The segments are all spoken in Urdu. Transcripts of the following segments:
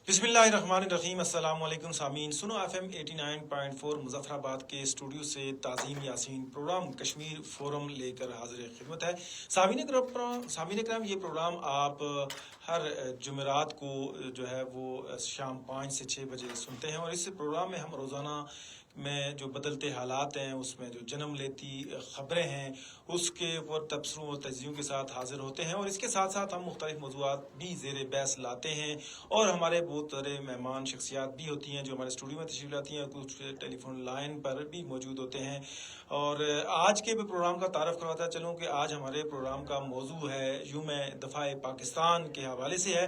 بسم اللہ الرحمن الرحیم۔ السلام علیکم سامعین، سنو ایف ایم 89.4 مظفر آباد کے اسٹوڈیو سے تعظیم یاسین پروگرام کشمیر فورم لے کر حاضر خدمت ہے۔ سامعین کرام، یہ پروگرام آپ ہر جمعرات کو جو ہے وہ شام 5 سے 6 بجے سنتے ہیں، اور اس پروگرام میں ہم روزانہ میں جو بدلتے حالات ہیں، اس میں جو جنم لیتی خبریں ہیں، اس کے اوپر تبصروں اور تجزیوں کے ساتھ حاضر ہوتے ہیں، اور اس کے ساتھ ساتھ ہم مختلف موضوعات بھی زیر بحث لاتے ہیں، اور ہمارے بہت سارے مہمان شخصیات بھی ہوتی ہیں جو ہمارے اسٹوڈیو میں تشریف لاتی ہیں، کچھ ٹیلی فون لائن پر بھی موجود ہوتے ہیں۔ اور آج کے بھی پروگرام کا تعارف کرواتا چلوں کہ آج ہمارے پروگرام کا موضوع ہے یوم دفاع پاکستان کے حوالے سے ہے۔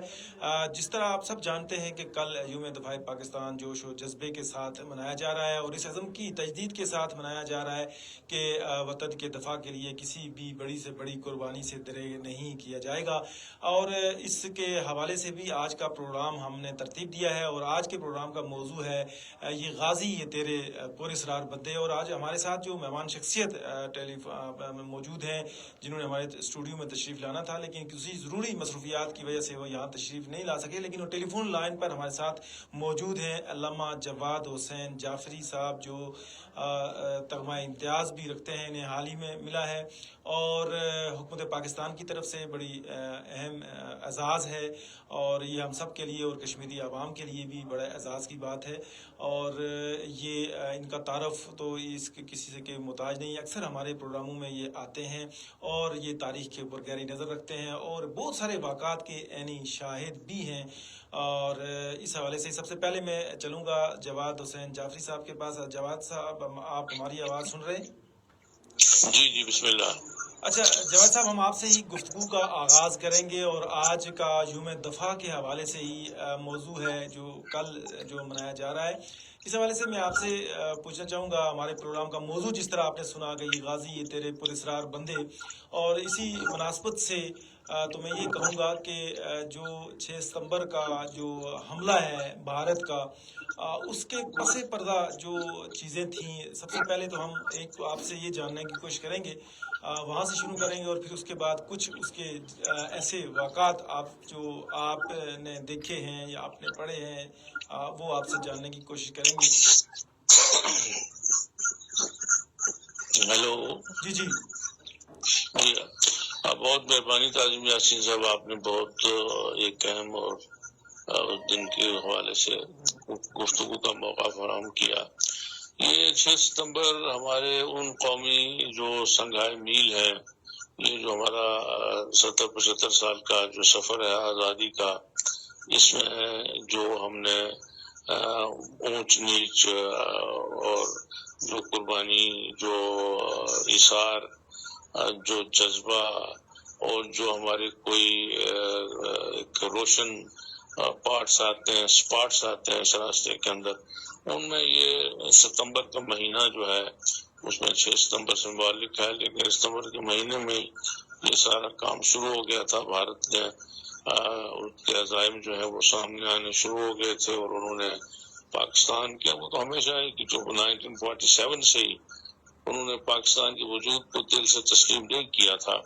جس طرح آپ سب جانتے ہیں کہ کل یوم دفاع پاکستان جوش و جذبے کے ساتھ منایا جا رہا ہے، اور اس عزم کی تجدید کے ساتھ منایا جا رہا ہے کہ وطن کے دفاع کے لیے کسی بھی بڑی سے بڑی قربانی سے درے نہیں کیا جائے گا۔ اور اس کے حوالے سے بھی آج کا پروگرام ہم نے ترتیب دیا ہے، اور آج کے پروگرام کا موضوع ہے یہ غازی یہ تیرے پراسرار بندے۔ اور آج ہمارے ساتھ جو مہمان شخصیت موجود ہیں، جنہوں نے ہمارے اسٹوڈیو میں تشریف لانا تھا لیکن کسی ضروری مصروفیات کی وجہ سے وہ یہاں تشریف نہیں لا سکے، لیکن وہ ٹیلی فون لائن پر ہمارے ساتھ موجود ہیں۔ علامہ جواد حسین جعفری صاحب جو تغمہ امتیاز بھی رکھتے ہیں، انہیں حال ہی میں ملا ہے، اور حکومت پاکستان کی طرف سے بڑی اہم اعزاز ہے، اور یہ ہم سب کے لیے اور کشمیری عوام کے لیے بھی بڑا اعزاز کی بات ہے۔ اور یہ ان کا تعارف تو اس کے کسی سے کے محتاج نہیں، اکثر ہمارے پروگراموں میں یہ آتے ہیں اور یہ تاریخ کے اوپر گہری نظر رکھتے ہیں، اور بہت سارے واقعات کے عینی شاہد بھی ہیں۔ اور اس حوالے سے سب سے پہلے میں چلوں گا جواد حسین جعفری صاحب کے پاس۔ جواد صاحب، آپ ہماری آواز سن رہے ہیں؟ جی بسم اللہ۔ اچھا جواد صاحب، ہم آپ سے ہی گفتگو کا آغاز کریں گے، اور آج کا یوم دفاع کے حوالے سے ہی موضوع ہے جو کل جو منایا جا رہا ہے۔ اس حوالے سے میں آپ سے پوچھنا چاہوں گا، ہمارے پروگرام کا موضوع جس طرح آپ نے سنا کہ یہ غازی یہ تیرے پراسرار بندے، اور اسی مناسبت سے تو میں یہ کہوں گا کہ جو 6 ستمبر کا جو حملہ ہے بھارت کا، اس کے پس پردہ جو چیزیں تھیں، سب سے پہلے تو ہم ایک آپ سے یہ جاننے کی کوشش کریں گے، وہاں سے شروع کریں گے، اور پھر اس کے بعد کچھ اس کے ایسے واقعات جو آپ نے دیکھے ہیں یا آپ نے پڑھے ہیں، وہ آپ سے جاننے کی کوشش کریں گے۔ ہیلو جی جی جی، بہت مہربانی تعظیم یاسین صاحب، آپ نے بہت ایک اہم اور دن کے حوالے سے گفتگو کا موقع فراہم کیا۔ یہ 6 ستمبر ہمارے ان قومی جو سنگھائی میل ہے، یہ جو ہمارا 70-75 سال کا جو سفر ہے آزادی کا، اس میں جو ہم نے اونچ نیچ اور جو قربانی، جو ایثار، جو جذبہ، اور جو ہمارے کوئی ایک روشن پارٹس آتے ہیں، اسپاٹس آتے ہیں اس راستے کے اندر، ان میں یہ ستمبر کا مہینہ جو ہے اس میں 6 ستمبر سے متعلق ہے، لیکن ستمبر کے مہینے میں یہ سارا کام شروع ہو گیا تھا۔ بھارت نے ان کے عزائم جو ہے وہ سامنے آنے شروع ہو گئے تھے، اور انہوں نے پاکستان کے، وہ تو ہمیشہ ہے کہ جو 1947 سے ہی انہوں نے پاکستان کے وجود کو دل سے تسلیم نہیں کیا تھا،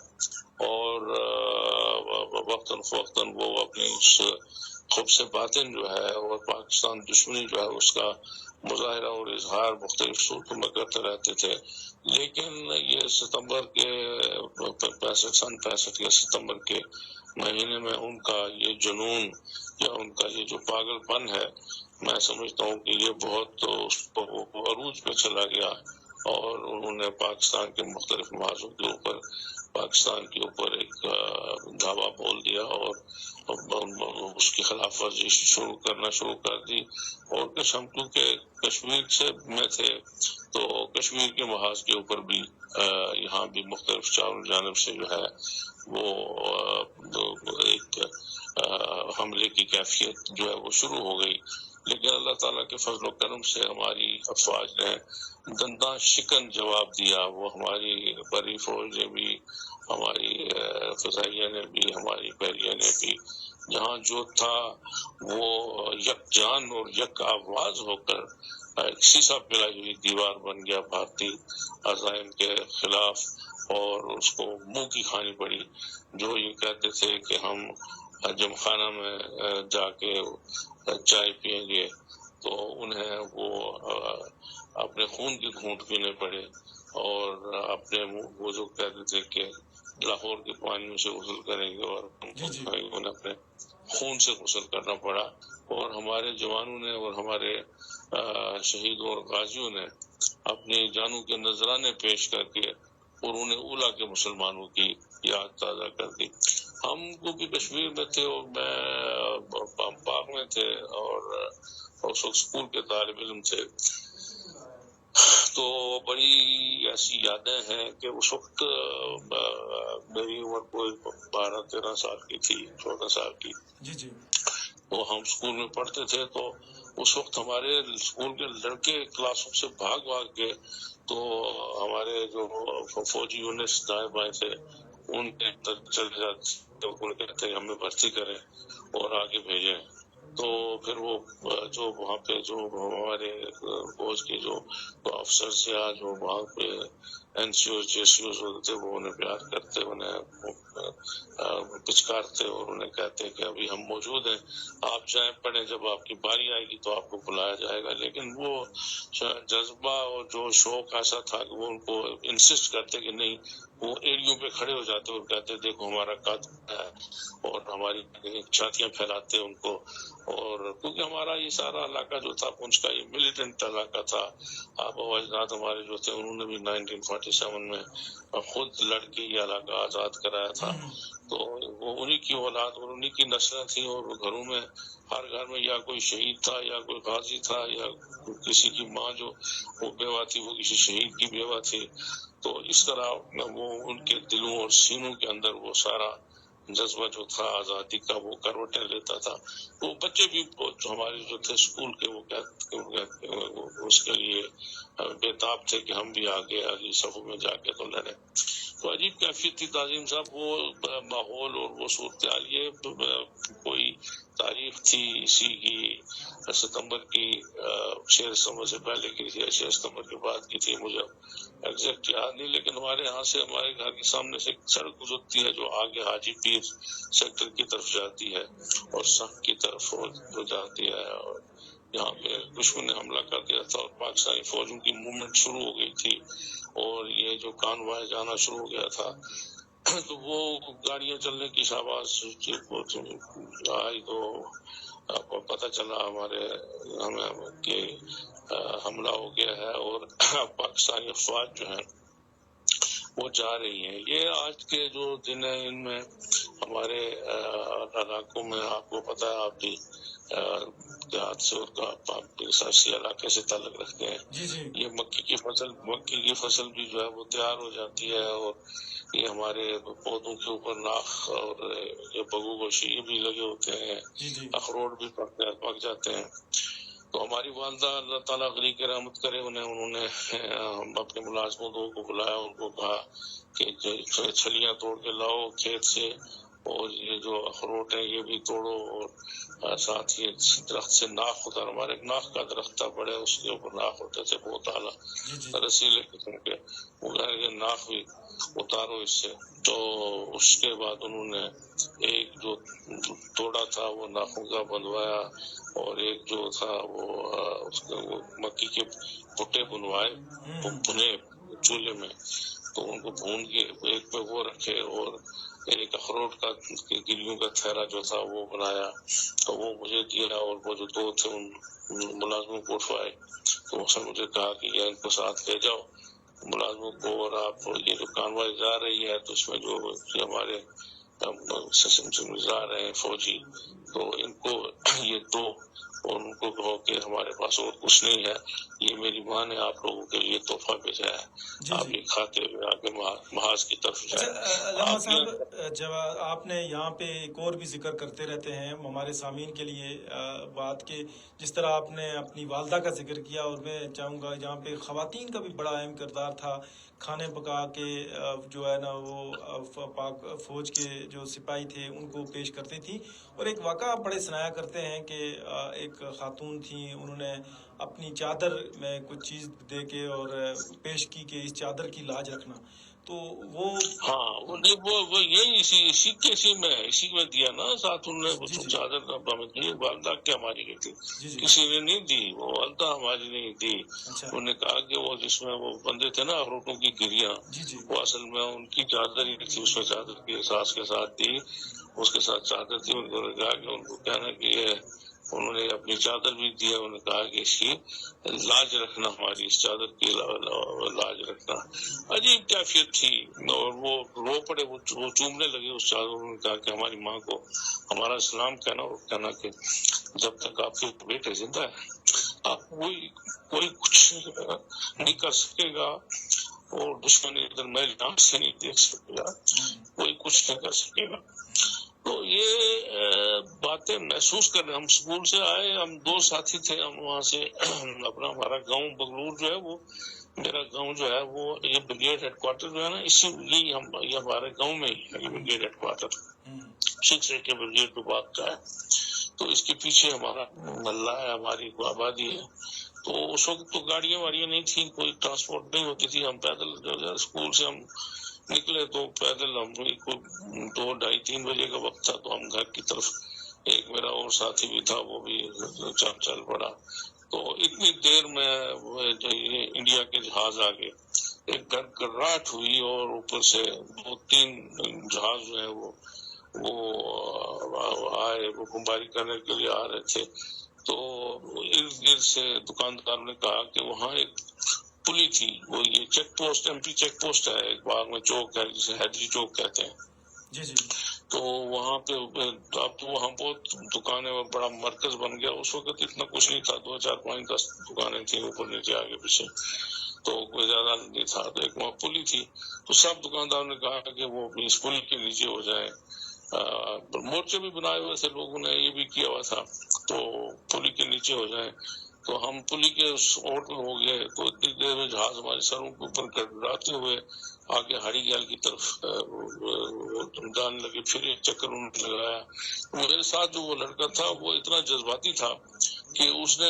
اور وقتاً فوقتاً وہ اپنی اس خوب سے باطن جو ہے اور پاکستان دشمنی جو ہے اس کا مظاہرہ اور اظہار مختلف صورتوں میں کرتے رہتے تھے۔ لیکن یہ ستمبر کے 65 کے ستمبر کے مہینے میں ان کا یہ جنون یا ان کا یہ جو پاگل پن ہے، میں سمجھتا ہوں کہ یہ بہت عروج پہ چلا گیا، اور انہوں نے پاکستان کے مختلف محاذوں کے اوپر پاکستان کے اوپر ایک دھاوا بول دیا، اور اس کی خلاف ورزی کرنا شروع کر دی۔ اور ہم کیونکہ کشمیر سے میں تھے تو کشمیر کے محاذ کے اوپر بھی یہاں بھی مختلف چاروں جانب سے جو ہے وہ ایک حملے کی کیفیت جو ہے وہ شروع ہو گئی، لیکن اللہ تعالیٰ کے فضل و کرم سے ہماری افواج نے دنداں شکن جواب دیا۔ وہ ہماری بری فوج نے بھی، ہماری فضائیہ نے بھی، ہماری بحریہ نے بھی، جہاں جو تھا وہ یکجان اور یک آواز ہو کر ایک سیسا پلائی ہوئی دیوار بن گیا بھارتی عزائم کے خلاف، اور اس کو منہ کی کھانی پڑی۔ جو یہ کہتے تھے کہ ہم جم خانہ میں جا کے چائے پئیں گے تو انہیں وہ اپنے خون کی گھونٹ پینے پڑے، اور اپنے وہ جو کہتے تھے کہ لاہور کے پانیوں سے غسل کریں گے، اور انہیں اپنے خون سے غسل کرنا پڑا. اور ہمارے جوانوں نے اور ہمارے شہیدوں اور غازیوں نے اپنی جانوں کے نذرانے پیش کر کے قرون اولیٰ کے مسلمانوں کی یاد تازہ کر دی. ہم کو بھی کشمیر میں تھے اور میں پاک میں تھے، اور اس وقت اسکول کے طالب علم تھے، تو بڑی ایسی یادیں ہیں کہ اس وقت میری عمر کوئی 12-13 سال کی تھی، 14 سال کی. تو ہم اسکول میں پڑھتے تھے، تو اس وقت ہمارے اسکول کے لڑکے کلاسوں سے بھاگ کے تو ہمارے جو فوجی یونٹس دائیں بائیں تھے ان کے چلے جاتے، ان کہتے ہیں ہمیں بھرتی کریں اور آگے بھیجیں. تو پھر وہ جو وہاں پہ جو ہمارے فوج کے جو افسر یا جو وہاں پہ این سی اوز جے سی اوز ہوتے تھے، وہ انہیں پیار کرتے، انہیں پچکارتے اور انہیں کہتے کہ ابھی ہم موجود ہیں، آپ جائیں پڑھیں، جب آپ کی باری آئے گی تو آپ کو بلایا جائے گا. لیکن وہ جذبہ اور جو شوق ایسا تھا کہ وہ ان کو انسسٹ کرتے کہ نہیں، وہ ایڑیوں پہ کھڑے ہو جاتے اور کہتے دیکھو ہمارا قاتل ہے، اور ہماری چھاتیاں پھیلاتے ان کو. اور کیونکہ ہمارا یہ سارا علاقہ جو تھا پونچھ کا، یہ ملیٹنٹ علاقہ تھا. آبا و اجداد ہمارے جو تھے انہوں نے بھی 1947 میں خود لڑ کے یہ علاقہ آزاد کرایا تھا. تو وہ انہی کی اولاد اور انہی کی نسلیں تھیں، اور گھروں میں ہر گھر میں یا کوئی شہید تھا یا کوئی غازی تھا، یا کسی کی ماں جو وہ بیوہ تھی وہ کسی شہید کی بیوہ تھی. تو اس طرح وہ ان کے دلوں اور سینوں کے اندر وہ سارا جذبہ جو تھا آزادی کا وہ کروٹیں لیتا تھا. وہ بچے بھی ہمارے جو تھے اسکول کے، وہ اس کے لیے بےتاب تھے کہ ہم بھی آگے صفوں میں جا کے تو لڑیں. تو عجیب کیفیت تھی تعظیم صاحب، وہ ماحول اور وہ صورتحال. یہ کوئی تاریخ تھی اسی کی ستمبر کی 6 ستمبر سے پہلے کی تھی، 6 ستمبر کے بعد کی تھی، مجھے ایگزیکٹ یاد نہیں. لیکن ہمارے یہاں سے ہمارے گھر کے سامنے سے ایک سڑک گزرتی ہے جو آگے حاجی پیر سیکٹر کی طرف جاتی ہے اور سخت کی طرف جاتی ہے. اور یہاں پہ دشمن نے حملہ کر دیا تھا اور پاکستانی فوجوں کی موومنٹ شروع ہو گئی تھی، اور یہ جو کانوائے جانا شروع ہو گیا تھا. تو وہ گاڑیاں چلنے کی شاباش آئی تو پتہ چلا ہمیں کہ حملہ ہو گیا ہے، اور پاکستانی افواج جو ہیں وہ جا رہی ہیں. یہ آج کے جو دن ہیں ان میں ہمارے علاقوں میں، آپ کو پتہ ہے، آپ بھی دیہات سے اور سرسی علاقے سے تعلق رکھتے ہیں. یہ مکئی کی فصل بھی جو ہے وہ تیار ہو جاتی ہے، اور یہ ہمارے پودوں کے اوپر ناخ اور یہ بگو گوشی بھی لگے ہوتے ہیں، اخروٹ بھی پک جاتے ہیں. تو ہماری والدہ اللہ تعالیٰ غریق رحمت کرے انہوں نے اپنے ملازموں کو بلایا، ان کو کہا کہ چھلیاں توڑ کے لاؤ کھیت سے، اور یہ جو اخروٹ ہے یہ بھی توڑو، اور ساتھ ہی درخت سے ناخ اتار. ہمارے ایک ناخ کا درخت تھا بڑے، اس کے اوپر ناخ ہوتے تھے بہت اعلیٰ رسیلے قسم کے، وہ ناخ بھی اتارو اس سے. تو اس کے بعد انہوں نے ایک جو توڑا تھا وہ ناخوں کا بنوایا، اور ایک جو تھا وہ مکی کے بھٹے بنوائے، بھنے چولہے میں. تو ان کو بھون کے ایک پہ وہ رکھے، اور ایک اخروٹ کا گریوں کا تھیلا جو تھا وہ بنایا، تو وہ مجھے دیا. اور وہ جو دو تھے ان ملازموں کو اٹھوائے، تو اس نے مجھے کہا کہ یہ ان کو ساتھ لے جاؤ ملازموں کو، اور آپ یہ جو کانوائی جا رہی ہے تو اس میں جو ہمارے جا رہے ہیں فوجی، تو ان کو یہ دو، اور ان کو کہو کہ ہمارے پاس اور کچھ نہیں ہے، یہ میری ماں نے آپ لوگوں کے لیے تحفہ بھیجا ہے، آپ یہ کھاتے ہوئے آگے محاذ کی طرف جائیں. علامہ صاحب، جب آپ نے یہاں پہ ایک اور بھی ذکر کرتے رہتے ہیں ہمارے سامعین کے لیے بات کے، جس طرح آپ نے اپنی والدہ کا ذکر کیا، اور میں چاہوں گا جہاں پہ خواتین کا بھی بڑا اہم کردار تھا، کھانے پکا کے جو ہے نا وہ پاک فوج کے جو سپاہی تھے ان کو پیش کرتی تھی. اور ایک واقعہ بڑے سنایا کرتے ہیں کہ ایک خاتون تھیں، انہوں نے اپنی چادر میں کچھ چیز دے کے اور پیش کی کہ اس چادر کی لاج رکھنا. تو وہ ہاں وہ نہیں وہ یہی اسی میں دیا نا ساتھ انہوں نے جی چادر والدہ کیا ہماری گئی تھی، جی جی کسی نے نہیں دی، وہ والدہ ہماری نہیں دی. اچھا انہوں نے کہا کہ وہ جس میں وہ بندے تھے نا اخروٹوں کی گریاں، جی جی وہ اصل میں ان کی چادر ہی تھی، اس میں چادر کی احساس کے ساتھ دی، اس کے ساتھ چادر تھی. انہوں نے کہا کہ ان کو کہنا کہ یہ انہوں نے اپنی چادر بھی دیا. انہوں نے کہا کہ اس کی لاج رکھنا، ہماری اس چادر کی لاج رکھنا. عجیب کیفیت تھی. اور وہ رو پڑے، وہ چومنے لگے اس چادر. انہوں نے کہا کہ ہماری ماں کو ہمارا اسلام کہنا، اور کہنا کہ جب تک آپ کے بیٹے زندہ ہے آپ کوئی کچھ نہیں کر سکے گا، اور دشمنی ادھر میل نام سے نہیں دیکھ سکے گا، کوئی کچھ نہیں کر سکے گا. تو یہ باتیں محسوس کر رہے. ہم اسکول سے آئے، ہم 2 ساتھی تھے، ہم وہاں سے ہمارا گاؤں بغلور جو ہے، وہ میرا گاؤں جو ہے وہ یہ بریگیڈ ہیڈ کوارٹر جو ہے نا، یہ ہمارے گاؤں میں ہی ہے، یہ بریگیڈ ہیڈ کوارٹر 6 کے بریگیڈ باغ کا ہے. تو اس کے پیچھے ہمارا محلہ ہے، ہماری آبادی ہے. تو اس وقت تو گاڑیاں نہیں تھی، کوئی ٹرانسپورٹ نہیں ہوتی تھی. ہم پیدل اسکول سے ہم نکلے تو پیدل ہم 2, 2:30, 3 بجے کا وقت تھا. تو ہم گھر کی طرف، ایک میرا اور ساتھی بھی تھا، وہ بھی چل پڑا. تو اتنی دیر میں یہ انڈیا کے جہاز آ گئے، ایک گڑگڑاہٹ ہوئی، اور اوپر سے 2-3 جہاز جو ہے وہ آئے، وہ بمباری کرنے کے لیے آ رہے تھے. تو ارد گرد سے دکاندار نے کہا کہ وہاں ایک پلی تھی، وہ یہ check post, M P check post ہے، ایک باغ میں چوک ہے جسے حیدری چوک کہتے ہیں. جی جی تو وہاں پہ اب تو وہاں بہت دکانیں اور بڑا مرکز بن گیا. اس وقت اتنا کچھ نہیں تھا، 2, 4, 5, 10 دکانیں تھیں، اوپر نیچے آگے پیچھے، تو کوئی زیادہ نہیں تھا. تو ایک وہاں پلی تھی. تو سب دکانداروں نے کہا کہ وہ اس پل کے نیچے ہو جائیں. مورچے بھی بنائے ہوئے تھے لوگوں نے، یہ بھی کیا ہوا تھا، تو پلی کے نیچے ہو جائیں. تو ہم پلی کے اس اوٹ میں ہو گئے. تو اتنی دیر میں جہاز ہمارے سروں کے اوپر گڑگڑاتے ہوئے آگے ہاڑی گیل کی طرف جانے لگے. پھر ایک چکر انہوں نے لگایا. میرے ساتھ جو وہ لڑکا تھا وہ اتنا جذباتی تھا کہ اس نے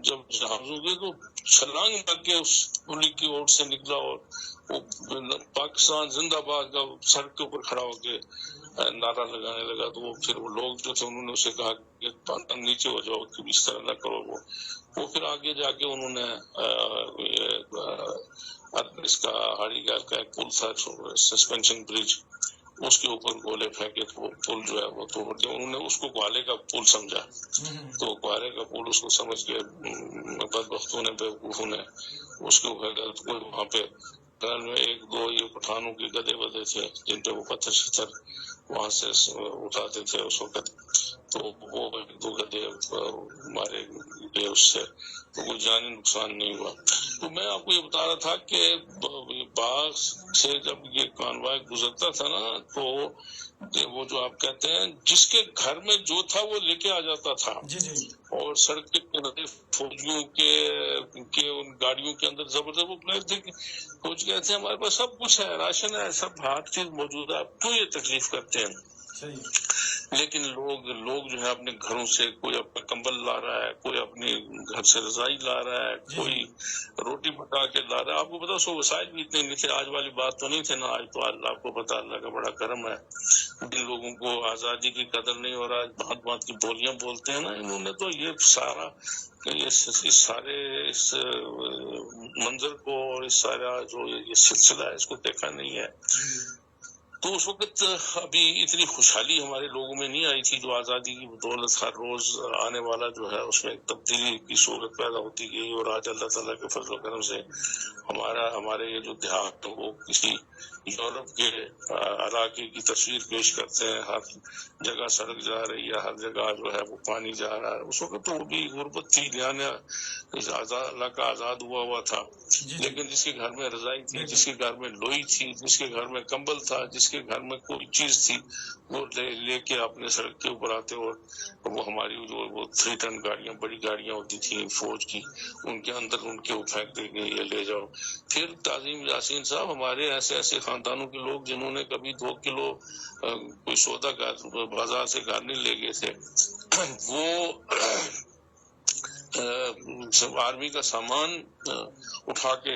جب جہاز ہو گئے تو چھلانگ مار کے اس پلی کی اوٹ سے نکلا، اور وہ پاکستان زندہ باد کا سڑک کے اوپر کھڑا ہو کے نعرہ لگانے لگا. تو وہ پھر وہ لوگ جو تھے انہوں نے اسے کہا کہ نیچے ہو جاؤ، کہ اس طرح نہ کرو. وہ پھر آگے جا کے انہوں نے اس کا ہاڑی گیل کا ایک پل تھا، سسپینشن برج، اس کے اوپر گولے پھینکے. تو وہ پل جو ہے وہ توڑ دیا. انہوں نے اس کو کوالے کا پل سمجھا. تو کوالے کا پل اس کو سمجھ کے بدبختوں نے، بیوقوفوں نے اس کے اوپر وہاں پہ میں 1-2 یہ پٹھانوں کے گدے بدے تھے جن پہ وہ پتھر شتھر وہاں سے اٹھاتے تھے اس وقت. تو وہ 1-2 گدے مارے گئے اس سے، تو کوئی جانی نقصان نہیں ہوا. تو میں آپ کو یہ بتا رہا تھا کہ باغ سے جب یہ کانوائے گزرتا تھا نا، تو وہ جو آپ کہتے ہیں جس کے گھر میں جو تھا وہ لے کے آ جاتا تھا. جی جی اور سڑک کے کنارے فوجیوں کے ان گاڑیوں کے اندر زبردست وہ پلیئر تھے کہ فوج کہتے ہیں ہمارے پاس سب کچھ ہے، راشن ہے، سب ہر چیز موجود ہے، آپ کیوں یہ تکلیف کرتے ہیں. لیکن لوگ جو ہے اپنے گھروں سے، کوئی اپنا کمبل لا رہا ہے، کوئی اپنے گھر سے رضائی لا رہا ہے، کوئی روٹی پکا کے لا رہا ہے. آپ کو پتا سو وسائل بھی اتنے نہیں تھے. آج والی بات تو نہیں تھے نا. آج تو اللہ آپ کو پتا، اللہ کا بڑا کرم ہے. جن لوگوں کو آزادی کی قدر نہیں ہو رہا ہے، بات بات کی بولیاں بولتے ہیں نا، انہوں نے تو یہ سارا اس منظر کو اور اس سارا جو یہ سلسلہ ہے اس کو دیکھا نہیں ہے. تو اس وقت ابھی اتنی خوشحالی ہمارے لوگوں میں نہیں آئی تھی جو آزادی کی بدولت ہر روز آنے والا جو ہے اس میں ایک تبدیلی کی صورت پیدا ہوتی گئی. اور آج اللہ تعالیٰ کے فضل و کرم سے ہمارے یہ جو دیہات وہ کسی یورپ کے علاقے کی تصویر پیش کرتے ہیں. ہر جگہ سڑک جا رہی ہے، ہر جگہ جو ہے وہ پانی جا رہا ہے. اس وقت تو وہ بھی غربت تھی، اللہ کا آزاد ہوا تھا. لیکن جس کے گھر میں رضائی تھی، جس کے گھر میں لوئی تھی، جس کے گھر میں کمبل تھا، جس کے گھر میں کوئی چیز تھی، وہ لے کے اپنے سڑک کے اوپر آتے. اور وہ ہماری جو وہ 3 ٹن گاڑیاں، بڑی گاڑیاں ہوتی تھیں فوج کی، ان کے اندر ان کے وہ پھینک دیں گے، یہ لے جاؤ. پھر تعظیم یاسین صاحب، ہمارے ایسے خاندانوں کے لوگ جنہوں نے کبھی 2 کلو کوئی سودا بازار سے گھر نہیں لے گئے تھے، وہ آرمی کا سامان اٹھا کے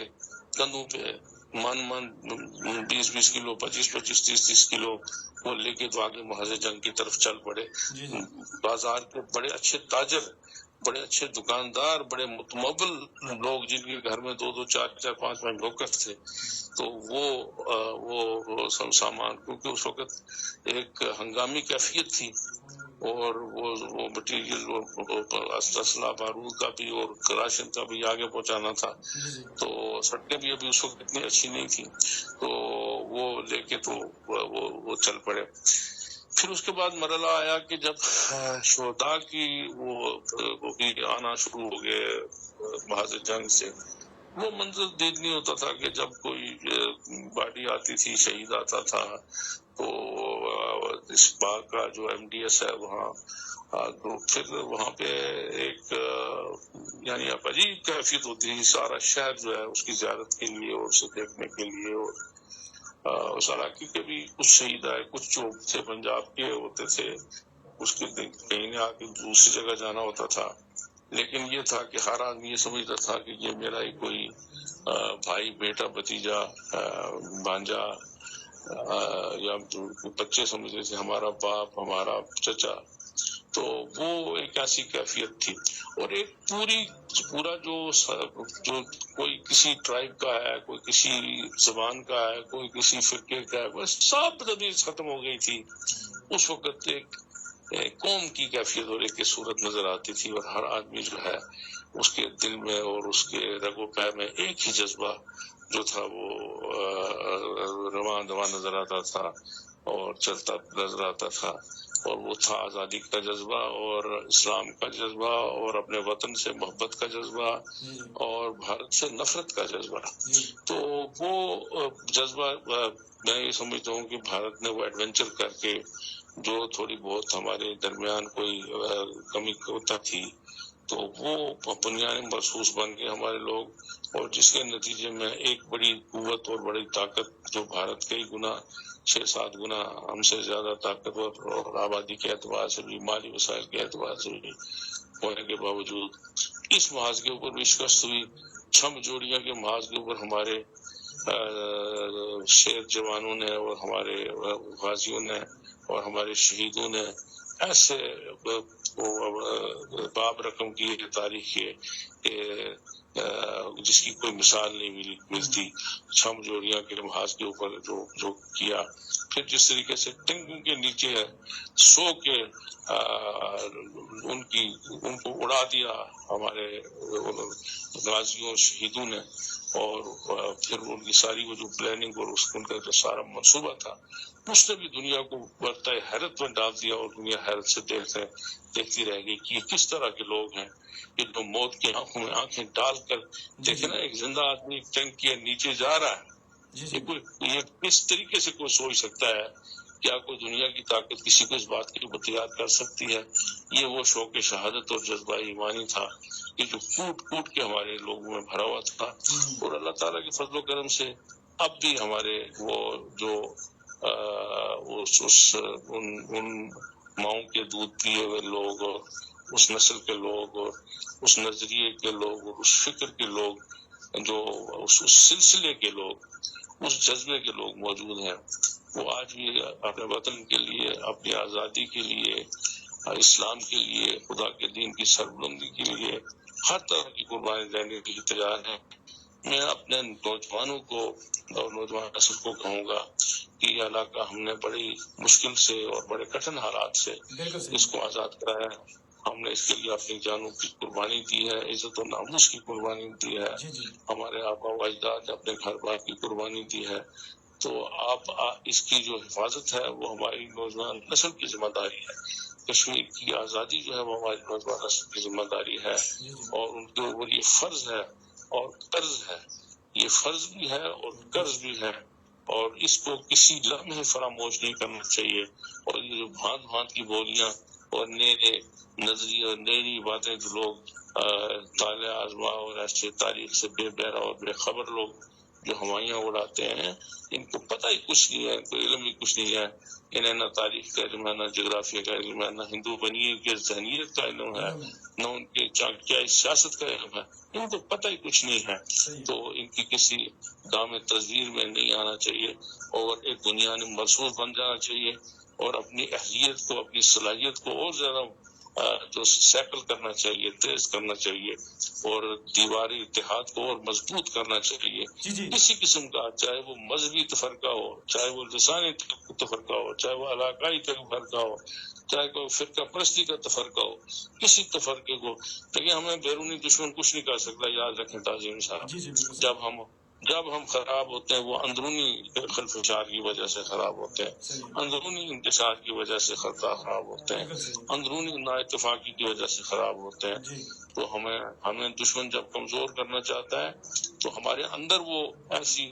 کندھوں پہ من 20 کلو 25 30 کلو وہ لے کے تو آگے محاذ جنگ کی طرف چل پڑے. بازار کے بڑے اچھے تاجر، بڑے اچھے دکاندار، بڑے متمول لوگ جن کے گھر میں 2 4 5 نوکر تھے، تو وہ سامان، کیونکہ اس وقت ایک ہنگامی کیفیت تھی اور وہ مٹیریل اسلحہ بارود کا بھی اور راشن کا بھی آگے پہنچانا تھا، تو سڑکیں بھی ابھی اس وقت اتنی اچھی نہیں تھی، تو وہ لے کے تو وہ چل پڑے. پھر اس کے بعد مرحلہ آیا کہ جب شہداء کی وہ بھی آنا شروع ہو گئے محاذ جنگ سے. وہ منظر دیکھ نہیں ہوتا تھا کہ جب کوئی باڈی آتی تھی، شہید آتا تھا، تو اس باغ کا جو MDS ہے وہاں، تو پھر وہاں پہ ایک یعنی اب عجیب کیفیت ہوتی تھی. سارا شہر جو ہے اس کی زیارت کے لیے اور اسے دیکھنے کے لیے. اور اس علاقے کے بھی کچھ شہید آئے، کچھ جو تھے پنجاب کے ہوتے تھے، اس کے کہیں آ کے دوسری جگہ جانا ہوتا تھا. لیکن یہ تھا کہ ہر آدمی یہ سمجھتا تھا کہ یہ میرا ہی کوئی بھائی، بیٹا، بھتیجا، بانجا، یا بچے سمجھتے تھے ہمارا باپ، ہمارا چچا. تو وہ ایک ایسی کیفیت تھی. اور ایک پورا جو کوئی کسی ٹرائب کا ہے، کوئی کسی زبان کا ہے، کوئی کسی فرقے کا ہے، بس سب تمیز ختم ہو گئی تھی. اس وقت ایک قوم کی کیفیت اور ایک صورت نظر آتی تھی، اور ہر آدمی جو ہے اس کے دل میں اور اس کے رگ و پے میں ایک ہی جذبہ جو تھا وہ رواں دواں نظر آتا تھا اور چلتا نظر آتا تھا. اور وہ تھا آزادی کا جذبہ اور اسلام کا جذبہ اور اپنے وطن سے محبت کا جذبہ اور بھارت سے نفرت کا جذبہ. تو وہ جذبہ میں یہ سمجھتا ہوں کہ بھارت نے وہ ایڈونچر کر کے جو تھوڑی بہت ہمارے درمیان کوئی کمی کوتا تھی، تو وہ بنیادی محسوس بن گئے ہمارے لوگ. اور جس کے نتیجے میں ایک بڑی قوت اور بڑی طاقت جو بھارت کئی گنا 6-7 گنا ہم سے زیادہ طاقتور اور آبادی کے اعتبار سے بھی، مالی وسائل کے اعتبار سے بھی ہونے کے باوجود اس محاذ کے اوپر بھی شکست ہوئی. چھم جوڑیاں کے محاذ کے اوپر ہمارے شیر جوانوں نے اور ہمارے غازیوں نے اور ہمارے شہیدوں نے ایسے باب رقم کی تاریخ ہے جس کی کوئی مثال نہیں ملتی. چھم جوڑیاں کے محاذ کے اوپر جو کیا، پھر جس طریقے سے ٹنگوں کے نیچے ہے سو کے ان کو اڑا دیا ہمارے غازیوں شہیدوں نے، اور پھر ان کی ساری وہ جو پلاننگ اور ان کا جو سارا منصوبہ تھا اس نے بھی دنیا کو برتہ حیرت میں ڈال دیا. اور دنیا حیرت سے دیکھتی رہ گئی کہ یہ کس طرح کے لوگ ہیں کہ جو موت کی آنکھوں میں آنکھیں ڈال کر دیکھے نا، ایک زندہ آدمی ٹینک کے نیچے جا رہا ہے. یہ کس طریقے سے کوئی سوچ سکتا ہے؟ کیا کوئی دنیا کی طاقت کسی کو اس بات کے لیے تیار کر سکتی ہے؟ یہ وہ شوق شہادت اور جذبہ ایمانی تھا کہ جو کوٹ کے ہمارے لوگوں میں بھرا ہوا تھا. اور اللہ تعالیٰ کے فضل و کرم سے اب بھی ہمارے وہ جو ان ماؤں کے دودھ پیے ہوئے لوگ اور اس نسل کے لوگ اور اس نظریے کے لوگ اور اس فکر کے لوگ، جو اس سلسلے کے لوگ، اس جذبے کے لوگ موجود ہیں. وہ آج بھی اپنے وطن کے لیے، اپنی آزادی کے لیے، اسلام کے لیے، خدا کے دین کی سربلندی کے لیے ہر طرح کی قربانی دینے کے لیے تیار ہیں. میں اپنے نوجوانوں کو اور نوجوان نسل کو کہوں گا کہ یہ علاقہ ہم نے بڑی مشکل سے اور بڑے کٹھن حالات سے اس کو آزاد کرایا ہے. ہم نے اس کے لیے اپنی جانوں کی قربانی دی ہے، عزت و ناموس کی قربانی دی ہے، ہمارے آبا و اجداد نے اپنے گھر بار کی قربانی دی ہے. تو آپ اس کی جو حفاظت ہے وہ ہماری نوجوان نسل کی ذمہ داری ہے. کشمیر کی آزادی جو ہے وہ ہماری نوجوان نسل کی ذمہ داری ہے، اور ان کے اوپر یہ فرض ہے اور قرض ہے. یہ فرض بھی ہے اور قرض بھی ہے، اور اس کو کسی لمحے فراموش نہیں کرنا چاہیے. اور یہ جو بھانت کی بولیاں اور نئے نظریے اور نئی باتیں جو لوگ طالع آزما اور ایسے تاریخ سے بے بہرا اور بے خبر لوگ جو ہوائیاں اڑاتے ہیں، ان کو پتہ ہی کچھ نہیں ہے، ان کو علم ہی کچھ نہیں ہے. انہیں نہ تاریخ کا علم ہے، نہ جغرافیہ کا علم ہے، نہ ہندو بنیے کے ذہنیت کا علم ہے، نہ ان کے کیا سیاست کا علم ہے. ان کو پتہ ہی کچھ نہیں ہے. تو ان کی کسی دام تزویر میں نہیں آنا چاہیے اور ایک بنیادی مرسوخ بن جانا چاہیے اور اپنی اہلیت کو اپنی صلاحیت کو اور زیادہ جو سیکل کرنا چاہیے تیز کرنا چاہیے اور دیواری اتحاد کو اور مضبوط کرنا چاہیے. کسی قسم کا چاہے وہ مذہبی تفرقہ ہو چاہے وہ لسانی تفرقہ ہو چاہے وہ علاقائی تفرقہ ہو چاہے کوئی فرقہ پرستی کا تفرقہ ہو کسی تفرقے کو لیکن ہمیں بیرونی دشمن کچھ نہیں کر سکتا. یاد رکھیں تعظیم صاحب جب ہم خراب ہوتے ہیں وہ اندرونی خلفشار کی وجہ سے خراب ہوتے ہیں اندرونی انتشار کی وجہ سے خراب ہوتے ہیں اندرونی نا اتفاقی کی وجہ سے خراب ہوتے ہیں. تو ہمیں دشمن جب کمزور کرنا چاہتا ہے تو ہمارے اندر وہ ایسی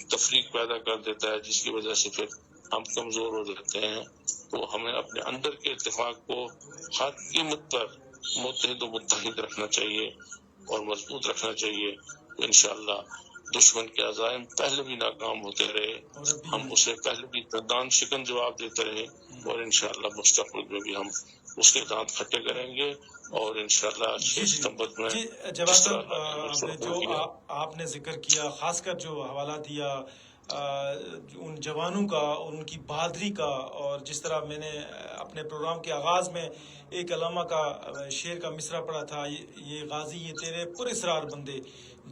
تفریق پیدا کر دیتا ہے جس کی وجہ سے پھر ہم کمزور ہو جاتے ہیں. تو ہمیں اپنے اندر کے اتفاق کو ہر قیمت پر متحد و متحد رکھنا چاہیے اور مضبوط رکھنا چاہیے. تو انشاءاللہ دشمن کے عزائم پہلے بھی ناکام ہوتے رہے ہم اسے پہلے بھی دان شکن جواب دیتے رہے اور انشاءاللہ مستقبل میں بھی ہم اس کے دانت کھٹے کریں گے اور انشاءاللہ 6 ستمبر میں جواد صاحب جو آپ نے ذکر کیا خاص کر جو حوالہ دیا ان جوانوں کا اور ان کی بہادری کا اور جس طرح میں نے اپنے پروگرام کے آغاز میں ایک علامہ کا شعر کا مصرع پڑھا تھا یہ غازی یہ تیرے پراسرار بندے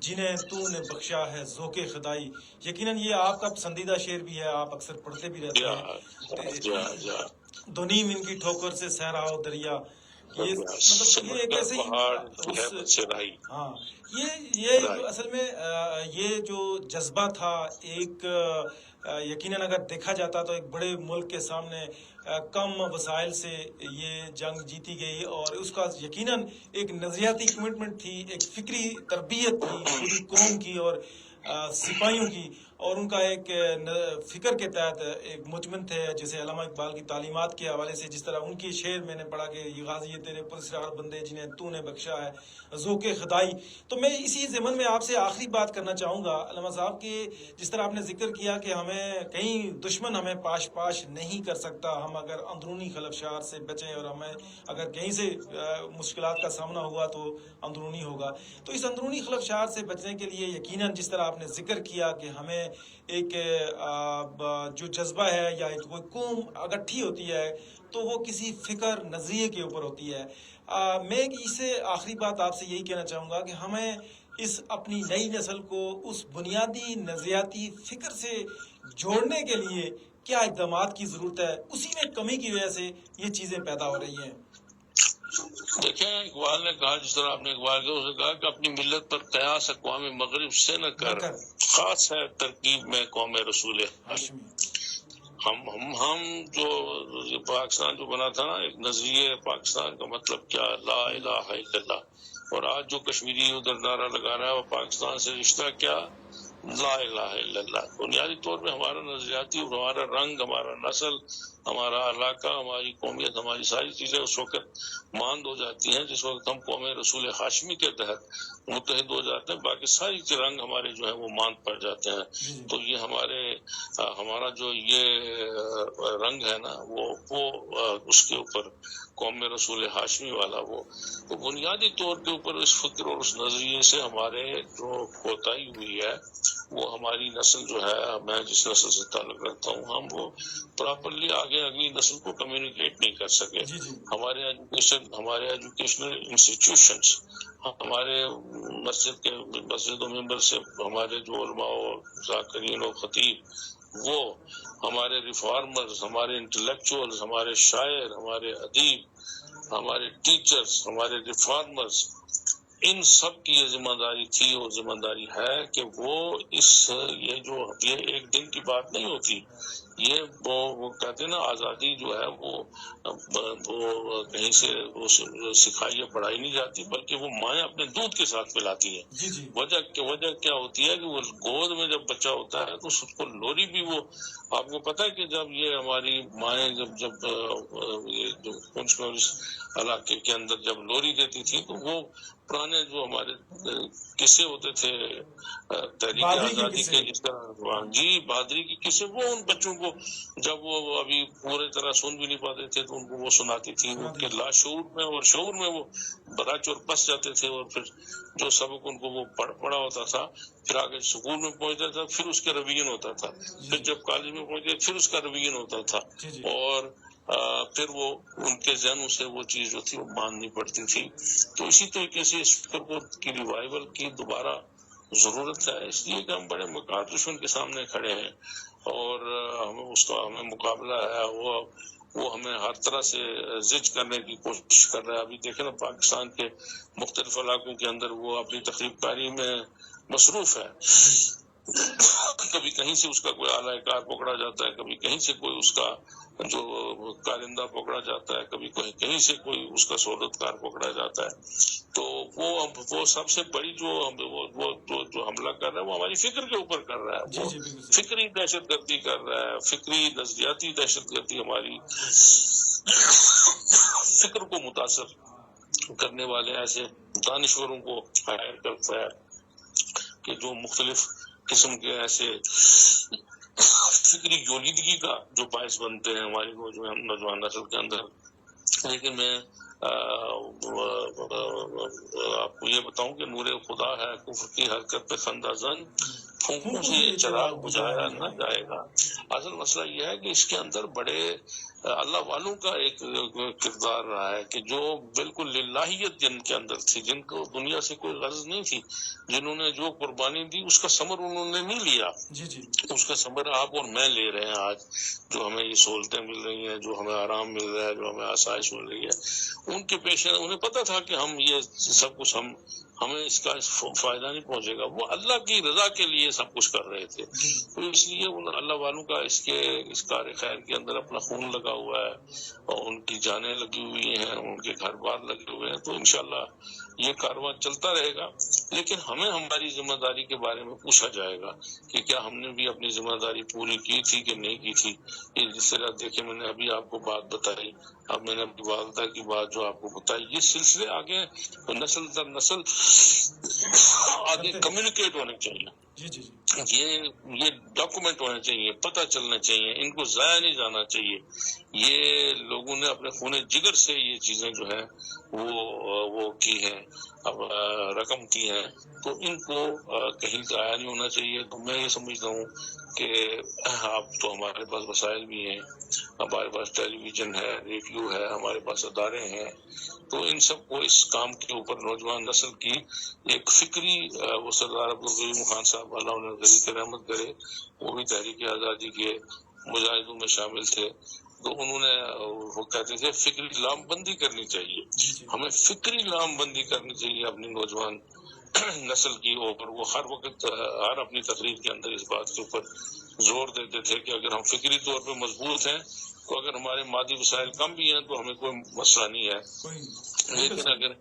جنہیں تو نے بخشا ہے ذوق خدائی. یقیناً یہ آپ کا پسندیدہ شعر بھی ہے آپ اکثر پڑھتے بھی رہتے ہیں. دو نیم ان کی ٹھوکر سے صحرا و دریا یہ مطلب یہ کیسے ہاں یہ اصل میں یہ جو جذبہ تھا ایک یقیناً اگر دیکھا جاتا تو ایک بڑے ملک کے سامنے کم وسائل سے یہ جنگ جیتی گئی اور اس کا یقیناً ایک نظریاتی کمٹمنٹ تھی ایک فکری تربیت تھی پوری قوم کی اور سپاہیوں کی اور ان کا ایک فکر کے تحت ایک مجمن تھے جیسے علامہ اقبال کی تعلیمات کے حوالے سے جس طرح ان کی شعر میں نے پڑھا کہ یہ غازی تیرے پراسرار بندے جنہیں تو نے بخشا ہے ذوق خدائی. تو میں اسی ضمن میں آپ سے آخری بات کرنا چاہوں گا علامہ صاحب کہ جس طرح آپ نے ذکر کیا کہ ہمیں کہیں دشمن ہمیں پاش نہیں کر سکتا ہم اگر اندرونی خلفشار سے بچیں اور ہمیں اگر کہیں سے مشکلات کا سامنا ہوا تو اندرونی ہوگا. تو اس اندرونی خلفشار سے بچنے کے لیے یقیناً جس طرح آپ نے ذکر کیا کہ ہمیں ایک جو جذبہ ہے یا ایک کوئی قوم اکٹھی ہوتی ہے تو وہ کسی فکر نظریے کے اوپر ہوتی ہے. میں اس سے آخری بات آپ سے یہی کہنا چاہوں گا کہ ہمیں اس اپنی نئی نسل کو اس بنیادی نظریاتی فکر سے جوڑنے کے لیے کیا اقدامات کی ضرورت ہے اسی میں کمی کی وجہ سے یہ چیزیں پیدا ہو رہی ہیں. دیکھیں اقبال نے کہا جس طرح آپ نے اقبال کے اسے کہا کہ اپنی ملت پر قیاس اقوام مغرب سے نہ کر خاص ہے ترکیب میں قوم رسول ہاشمی. ہم جو پاکستان جو بنا تھا نا ایک نظریہ پاکستان کا مطلب کیا لا الہ الا اللہ اور آج جو کشمیری ادھر نعرہ لگا رہا ہے وہ پاکستان سے رشتہ کیا لا الہ الا اللہ. بنیادی طور پہ ہمارا نظریاتی ہمارا رنگ ہمارا نسل ہمارا علاقہ ہماری قومیت ہماری ساری چیزیں اس وقت ماند ہو جاتی ہیں جس وقت ہم قوم رسول ہاشمی کے تحت متحد ہو جاتے ہیں باقی ساری رنگ ہمارے جو ہے وہ ماند پڑ جاتے ہیں. تو یہ ہمارا جو یہ رنگ ہے نا وہ اس کے اوپر قوم رسول ہاشمی والا وہ تو بنیادی طور کے اوپر اس فکر اور اس نظریے سے ہمارے جو کوتاہی ہوئی ہے وہ ہماری نسل جو ہے میں جس نسل سے تعلق رکھتا ہوں ہم وہ پراپرلی آگے اگلی نسل کو کمیونیکیٹ نہیں کر سکے. ہمارے ایجوکیشنل انسٹیٹیوشنز ہمارے مسجد و ممبر سے ہمارے جو علماء و ذاکرین و خطیب وہ ہمارے ریفارمرز ہمارے انٹلیکچوئلز ہمارے شاعر ہمارے ادیب ہمارے ٹیچرز ہمارے ریفارمرز ان سب کی یہ ذمہ داری تھی اور ذمہ داری ہے کہ وہ یہ ایک دن کی بات نہیں ہوتی. یہ وہ کہتے ہیں نا آزادی جو ہے وہ کہیں سے سکھائی یا پڑھائی نہیں جاتی بلکہ وہ مائیں اپنے دودھ کے ساتھ پلاتی ہے. وجہ کیا ہوتی ہے کہ وہ گود میں جب بچہ ہوتا ہے تو اس کو لوری بھی وہ آپ کو پتا ہے کہ جب یہ ہماری مائیں جب پنچ میں اس علاقے کے اندر جب لوری دیتی تھی تو وہ پرانے جو ہمارے قصے ہوتے تھے تحریک آزادی کے جس طرح بہادری کی قصے وہ ان بچوں کو کو جب وہ ابھی پورے طرح سن بھی نہیں پاتے تھے تو ان کو وہ سناتی تھی، ان کے لاشعور میں اور شعور میں وہ براچور بس جاتے تھے، اور پھر جو سبق ان کو وہ پڑھا ہوتا تھا پھر آگے اسکول میں پہنچتا تھا، پھر اس کا ریویژن ہوتا تھا، پھر جب کالج میں پہنچے پھر اس کا ریویژن ہوتا تھا، اور پھر وہ ان کے ذہنوں سے وہ چیز جو تھی وہ باندھنی پڑتی تھی. تو اسی طریقے سے اس فکر کی ریوائول کی دوبارہ ضرورت ہے، اس لیے کہ ہم بڑے مکار دشمن کے سامنے کھڑے ہیں اور ہمیں اس کا ہمیں مقابلہ ہے، وہ ہمیں ہر طرح سے زج کرنے کی کوشش کر رہا ہے. ابھی دیکھیں نا پاکستان کے مختلف علاقوں کے اندر وہ اپنی تخریب کاری میں مصروف ہے. کبھی کہیں سے اس کا کوئی اعلی کار پکڑا جاتا ہے، کبھی کہیں سے کوئی اس کا جو کارندہ پکڑا جاتا ہے، کبھی کہیں سے کوئی اس کا سہولت کار پکڑا جاتا ہے. تو وہ سب سے بڑی جو حملہ کر رہا ہے وہ ہماری فکر کے اوپر کر رہا ہے، وہ فکری دہشت گردی کر رہا ہے، فکری نظریاتی دہشت گردی ہماری فکر کو متاثر کرنے والے ایسے دانشوروں کو ہائر کرتا ہے کہ جو مختلف قسم کے ایسے فکری جولیدگی کا جو باعث بنتے ہیں ہماری نوجوان نسل کے اندر. لیکن میں آپ کو یہ بتاؤں کہ نور خدا ہے کفر کی حرکت پہ خندہ زن، پھونکوں سے یہ چراغ بجھایا نہ جائے گا. اصل مسئلہ یہ ہے کہ اس کے اندر بڑے اللہ والوں کا ایک کردار رہا ہے کہ جو بالکل للہیت جن کے اندر تھی، جن کو دنیا سے کوئی غرض نہیں تھی، جنہوں نے جو قربانی دی اس کا ثمر انہوں نے نہیں لیا. اس کا ثمر آپ اور میں لے رہے ہیں. آج جو ہمیں یہ سہولتیں مل رہی ہیں، جو ہمیں آرام مل رہا ہے، جو ہمیں آسائش مل رہی ہے، ان کے پیش انہیں پتہ تھا کہ ہم یہ سب کچھ ہمیں اس کا فائدہ نہیں پہنچے گا. وہ اللہ کی رضا کے لیے سب کچھ کر رہے تھے. تو اس لیے ان اللہ والوں کا اس کار خیر کے اندر اپنا خون لگا ہوا ہے اور ان کی جانیں لگی ہوئی ہیں، ان کے گھر بار لگے ہوئے ہیں. تو انشاءاللہ یہ کارواں چلتا رہے گا، لیکن ہمیں ہماری ذمہ داری کے بارے میں پوچھا جائے گا کہ کیا ہم نے بھی اپنی ذمہ داری پوری کی تھی کہ نہیں کی تھی. جس طرح دیکھیں میں نے ابھی آپ کو بات بتائی، اب میں نے اپنی والدہ کی بات جو آپ کو بتائی، یہ سلسلے آگے نسل در نسل آگے کمیونیکیٹ ہونے چاہیے. یہ ڈاکومنٹ ہونے چاہیے، پتہ چلنا چاہیے، ان کو ضائع نہیں جانا چاہیے. یہ لوگوں نے اپنے خون جگر سے یہ چیزیں جو ہیں وہ کی ہیں، اب رقم کی ہیں، تو ان کو کہیں ضائع نہیں ہونا چاہیے. تو میں یہ سمجھتا ہوں کہ اب تو ہمارے پاس وسائل بھی ہیں، ہمارے پاس ٹیلی ویژن ہے، ریڈیو ہے، ہمارے پاس ادارے ہیں. تو ان سب کو اس کام کے اوپر نوجوان نسل کی ایک فکری وہ سردار عبدالقیوم خان صاحب اللہ انہیں غریق رحمت کرے، وہ بھی تحریک آزادی کے مجاہدوں میں شامل تھے. تو انہوں نے وہ کہتے تھے فکری لام بندی کرنی چاہیے، ہمیں فکری لام بندی کرنی چاہیے اپنی نوجوان نسل کی اوپر. وہ ہر وقت ہر اپنی تقریر کے اندر اس بات کے اوپر زور دیتے تھے کہ اگر ہم فکری طور پہ مضبوط ہیں تو اگر ہمارے مادی وسائل کم بھی ہیں تو ہمیں کوئی مسئلہ نہیں ہے، لیکن اگر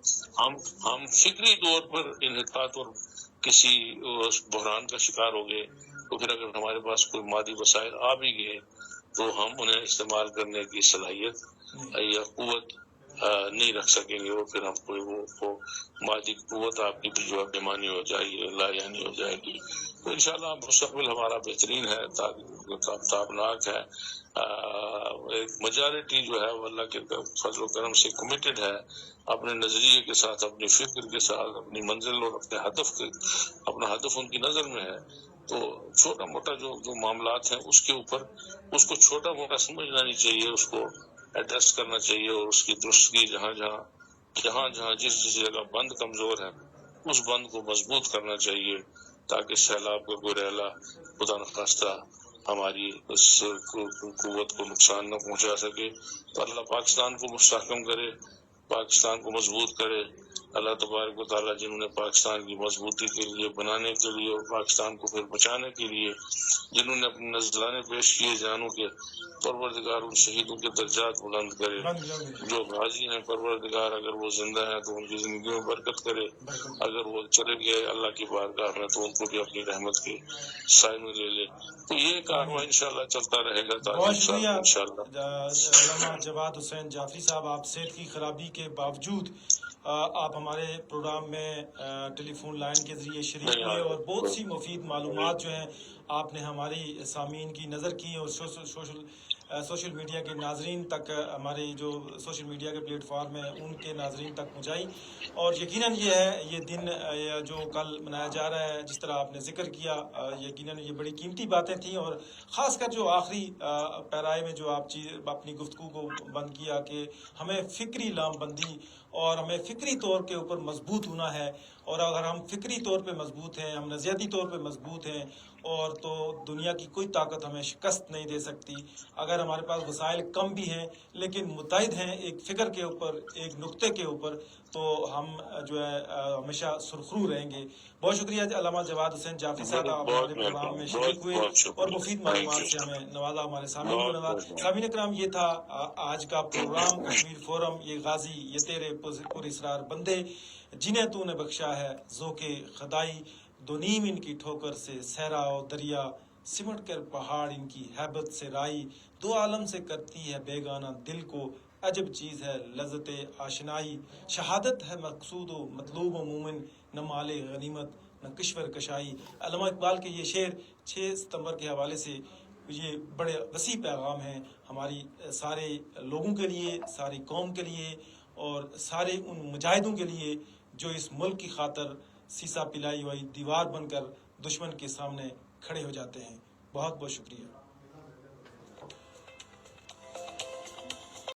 ہم فکری طور پر انحطاط اور کسی بحران کا شکار ہو گئے تو پھر اگر ہمارے پاس کوئی مادی وسائل آ بھی گئے تو ہم انہیں استعمال کرنے کی صلاحیت یا قوت نہیں رکھ سکیں گے، اور پھر ہم کوئی وہ مادی قوت آپ کی جو بیمانی ہو جائے گی، لایانی ہو جائے گی. تو انشاءاللہ مستقبل ہمارا بہترین ہے، تابناک ہے. ایک میجارٹی جو ہے وہ اللہ کے فضل و کرم سے کمیٹڈ ہے، اپنے نظریے کے ساتھ، اپنی فکر کے ساتھ، اپنی منزل اور اپنے اپنا ہدف ان کی نظر میں ہے. تو چھوٹا موٹا جو معاملات ہیں اس کے اوپر اس کو چھوٹا موٹا سمجھنا نہیں چاہیے، اس کو ایڈریس کرنا چاہیے، اور اس کی درستگی جہاں جہاں جس جگہ بند کمزور ہے اس بند کو مضبوط کرنا چاہیے تاکہ سیلاب کا کوئی ریلا خدا نخواستہ ہماری اس قوت کو نقصان نہ پہنچا سکے. تو اللہ پاکستان کو مستحکم کرے، پاکستان کو مضبوط کرے. اللہ تبارک و تعالیٰ جنہوں نے پاکستان کی مضبوطی کے لیے، بنانے کے لیے اور پاکستان کو پھر بچانے کے لیے جنہوں نے اپنے نذرانے پیش کیے جانوں کے، پروردگار ان شہیدوں کے درجات بلند کرے. جو غازی ہیں پروردگار اگر وہ زندہ ہیں تو ان کی زندگی میں برکت کرے، اگر وہ چلے گئے اللہ کی بارگاہ میں تو ان کو بھی اپنی رحمت کے سائے میں لے لے. تو یہ کارواں انشاءاللہ چلتا رہے گا. بہت شکریہ علامہ جواد حسین جعفری صاحب. آپ صحت کی خرابی کے باوجود آپ ہمارے پروگرام میں ٹیلی فون لائن کے ذریعے شریک ہوئے اور بہت سی مفید معلومات جو ہیں آپ نے ہماری سامعین کی نظر کی اور سوشل میڈیا کے ناظرین تک، ہمارے جو سوشل میڈیا کے پلیٹ فارم ہیں ان کے ناظرین تک پہنچائی. اور یقیناً یہ ہے، یہ دن جو کل منایا جا رہا ہے، جس طرح آپ نے ذکر کیا، یقیناً یہ بڑی قیمتی باتیں تھیں. اور خاص کر جو آخری پیرائے میں جو آپ اپنی گفتگو کو بند کیا کہ ہمیں فکری لام بندی اور ہمیں فکری طور کے اوپر مضبوط ہونا ہے. اور اگر ہم فکری طور پہ مضبوط ہیں، ہم نظریاتی طور پہ مضبوط ہیں، اور تو دنیا کی کوئی طاقت ہمیں شکست نہیں دے سکتی. اگر ہمارے پاس وسائل کم بھی ہیں لیکن متحد ہیں ایک فکر کے اوپر، ایک نقطے کے اوپر، تو ہم جو ہے ہمیشہ سرخرو رہیں گے. بہت شکریہ علامہ جواد حسین جعفری صاحب، آپ ہمارے پروگرام میں شریک ہوئے اور مفید معلومات سے ہمیں نوازا، ہمارے سامعین کو نوازا. سامعین اکرام، یہ تھا آج کا پروگرام کشمیر فورم. یہ غازی، یہ تیرے پر اسرار بندے جنہیں تو نے بخشا ہے ذوق خدائی، دو نیم ان کی ٹھوکر سے صحرا و دریا، سمٹ کر پہاڑ ان کی ہیبت سے رائی، دو عالم سے کرتی ہے بیگانہ دل کو، عجب چیز ہے لذت آشنائی، شہادت ہے مقصود و مطلوب و مومن، نہ مال غنیمت نہ کشور کشائی. علامہ اقبال کے یہ شعر 6 ستمبر کے حوالے سے یہ بڑے وسیع پیغام ہیں ہماری سارے لوگوں کے لیے، ساری قوم کے لیے، اور سارے ان مجاہدوں کے لیے جو اس ملک کی خاطر سیسا پلائی ہوئی دیوار بن کر دشمن کے سامنے کھڑے ہو جاتے ہیں. بہت بہت شکریہ.